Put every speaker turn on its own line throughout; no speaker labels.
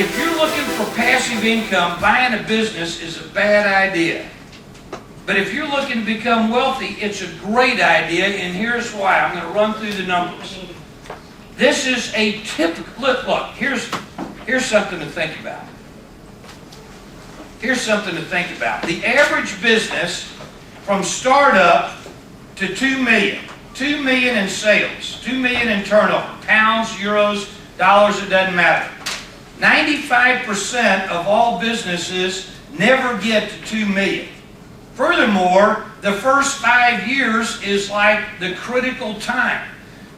if you're looking for passive income, buying a business is a bad idea. But if you're looking to become wealthy, it's a great idea, and here's why. I'm going to run through the numbers. This is a typical, look, here's something to think about. Here's something to think about. The average business from startup to 2 million. 2 million in sales, 2 million in turnover, pounds, euros, dollars, it doesn't matter. 95% of all businesses never get to 2 million. Furthermore, the first 5 years is like the critical time.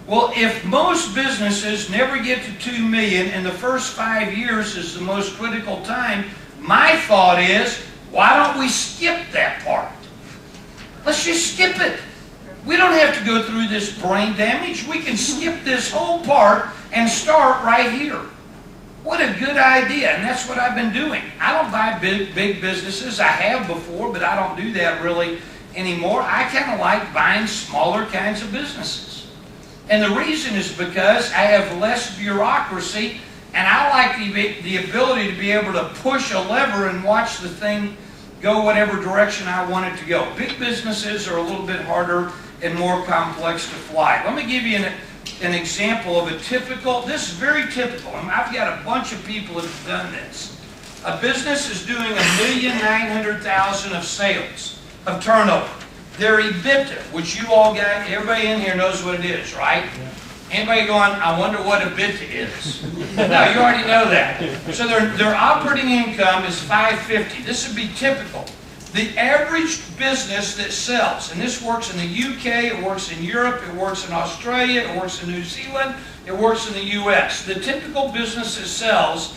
Well, if most businesses never get to 2 million and the first 5 years is the most critical time, my thought is, why don't we skip that part? Let's just skip it. We don't have to go through this brain damage. We can skip this whole part and start right here. What a good idea, and that's what I've been doing. I don't buy big businesses. I have before, but I don't do that really anymore. I kind of like buying smaller kinds of businesses. And the reason is because I have less bureaucracy, and I like the ability to be able to push a lever and watch the thing go whatever direction I want it to go. Big businesses are a little bit harder and more complex to fly. Let me give you an example of a typical, this is very typical, and I've got a bunch of people that have done this. A business is doing $1,900,000 of sales, of turnover. Their EBITDA, which you all got, everybody in here knows what it is, right? Yeah. Anybody going, I wonder what EBITDA is? No, you already know that. So their operating income is $550. This would be typical. The average business that sells, and this works in the UK, it works in Europe, it works in Australia, it works in New Zealand, it works in the US. The typical business that sells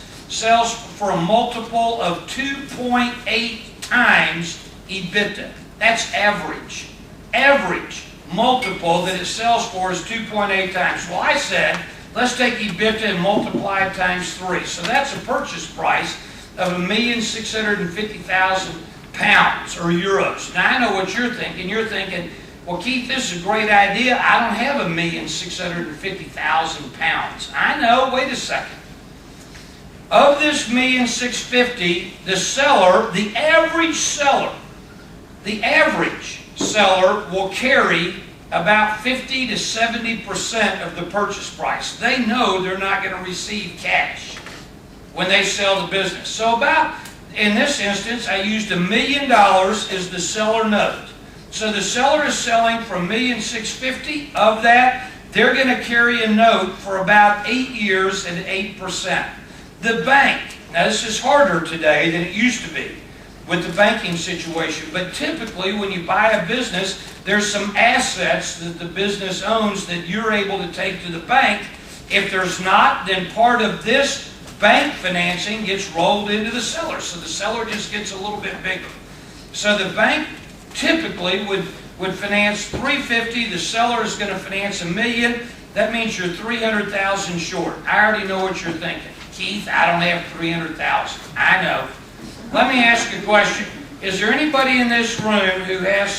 for a multiple of 2.8 times EBITDA. That's average. Average multiple that it sells for is 2.8 times. Well, I said, let's take EBITDA and multiply it times 3. So that's a purchase price of £1,650,000 pounds or euros. Now I know what you're thinking. You're thinking, well, Keith, this is a great idea. I don't have £1,650,000 pounds. I know, wait a second. Of this $1,650,000, the seller, the average seller will carry about 50 to 70% of the purchase price. They know they're not going to receive cash when they sell the business. So in this instance, I used $1 million as the seller note. So the seller is selling for $1,650,000. Of that, they're going to carry a note for about 8 years and 8%. The bank, now this is harder today than it used to be with the banking situation, but typically when you buy a business, there's some assets that the business owns that you're able to take to the bank. If there's not, then part of this bank financing gets rolled into the seller. So the seller just gets a little bit bigger. So the bank typically would finance $350,000. The seller is going to finance $1 million. That means you're $300,000 short. I already know what you're thinking. Keith, I don't have $300,000. I know. Let me ask you a question. Is there anybody in this room who has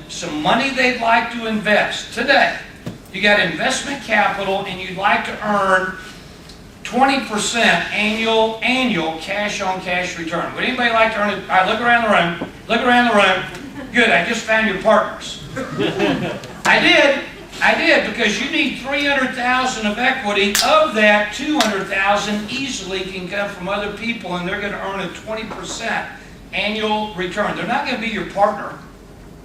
some money they'd like to invest today? You got investment capital and you'd like to earn 20% annual cash-on-cash return. Would anybody like to earn it? All right, look around the room. Look around the room. Good, I just found your partners. I did, because you need $300,000 of equity. Of that, $200,000 easily can come from other people, and they're going to earn a 20% annual return. They're not going to be your partner.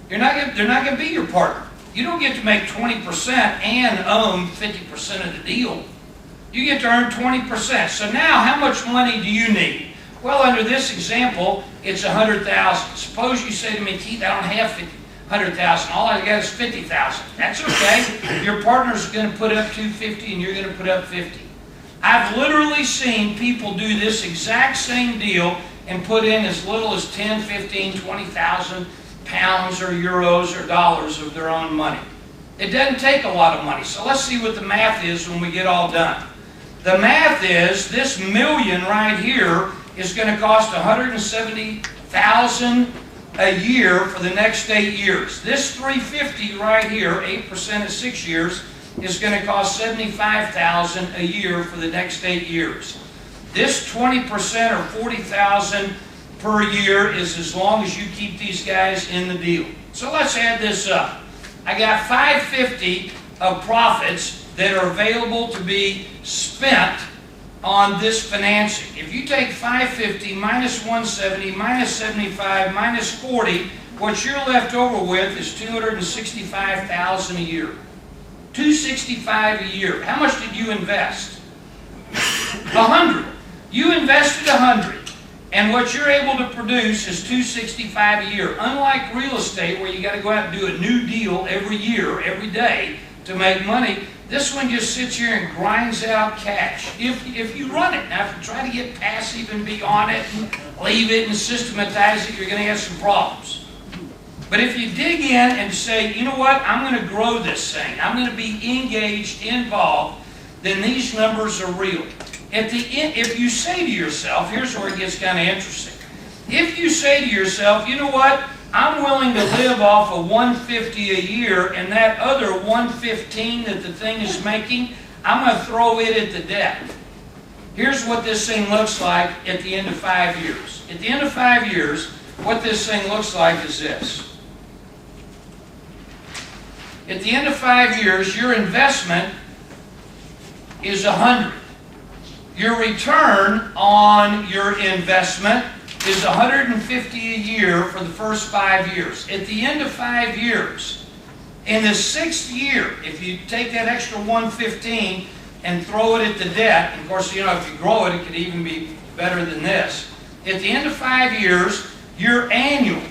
They're not going to be your partner. You don't get to make 20% and own 50% of the deal. You get to earn 20%. So now, how much money do you need? Well, under this example, it's $100,000. Suppose you say to me, Keith, I don't have $100,000. All I got is $50,000. That's okay. Your partner's going to put up $250 and you're going to put up $50. I've literally seen people do this exact same deal and put in as little as 10, 15, 20,000 pounds or euros or dollars of their own money. It doesn't take a lot of money. So let's see what the math is when we get all done. The math is this million right here is going to cost $170,000 a year for the next 8 years. This $350 right here, 8% of 6 years, is going to cost $75,000 a year for the next 8 years. This 20% or 40,000 per year is as long as you keep these guys in the deal. So let's add this up. I got 550 of profits that are available to be spent on this financing. If you take 550 minus 170 minus 75 minus 40, what you're left over with is 265,000 a year. 265 a year. How much did you invest? 100. You invested 100. And what you're able to produce is 265 a year. Unlike real estate, where you got to go out and do a new deal every year, every day to make money, this one just sits here and grinds out cash. If you run it. Now, if you try to get passive and be on it and leave it and systematize it, you're going to have some problems. But if you dig in and say, you know what, I'm going to grow this thing, I'm going to be engaged, involved, then these numbers are real. At the end, if you say to yourself, here's where it gets kind of interesting. If you say to yourself, you know what, I'm willing to live off of 150 a year, and that other 115 that the thing is making, I'm going to throw it at the debt. Here's what this thing looks like at the end of 5 years. At the end of 5 years, what this thing looks like is this. At the end of 5 years, your investment is 100. Your return on your investment is 150 a year for the first 5 years. At the end of 5 years, in the 6th year, if you take that extra 115 and throw it at the debt, and of course, you know, if you grow it, it could even be better than this. At the end of 5 years, your annual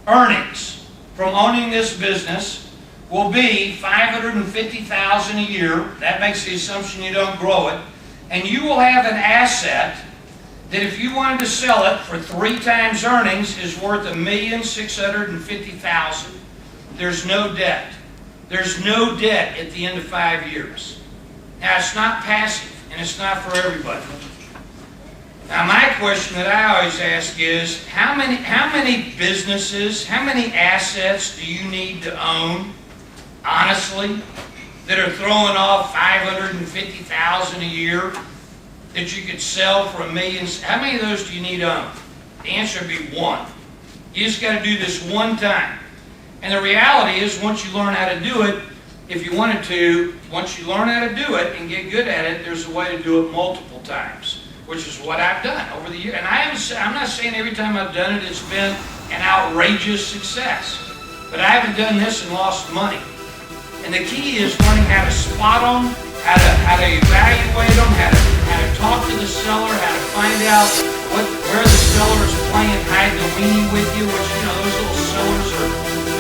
earnings from owning this business will be $550,000 a year. That makes the assumption you don't grow it. And you will have an asset that if you wanted to sell it for 3 times earnings is worth $1,650,000. There's no debt. There's no debt at the end of 5 years. Now, it's not passive, and it's not for everybody. Now, my question that I always ask is, how many businesses, how many assets do you need to own, honestly, that are throwing off $550,000 a year that you could sell for $1 million? How many of those do you need to own? The answer would be 1. You just got to do this 1 time. And the reality is, once you learn how to do it, if you wanted to, once you learn how to do it and get good at it, there's a way to do it multiple times, which is what I've done over the years. And I'm not saying every time I've done it, it's been an outrageous success. But I haven't done this and lost money. And the key is learning how to spot them, how to evaluate them, how to talk to the seller, how to find out where the seller is playing hide the weenie with you, which, you know, those little sellers are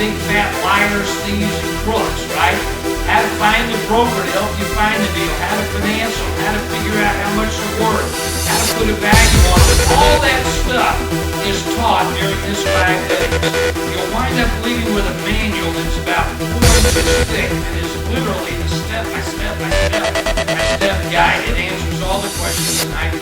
big fat liars, thieves, and crooks, right? How to find the broker to help you find the deal, how to finance them, how to figure out how much they're worth, how to put a value on them. All that stuff is taught during this 5 days. You'll wind up leaving with a manual that's about 4 inches thick and is literally the step-by-step guide. It answers all the questions that I can.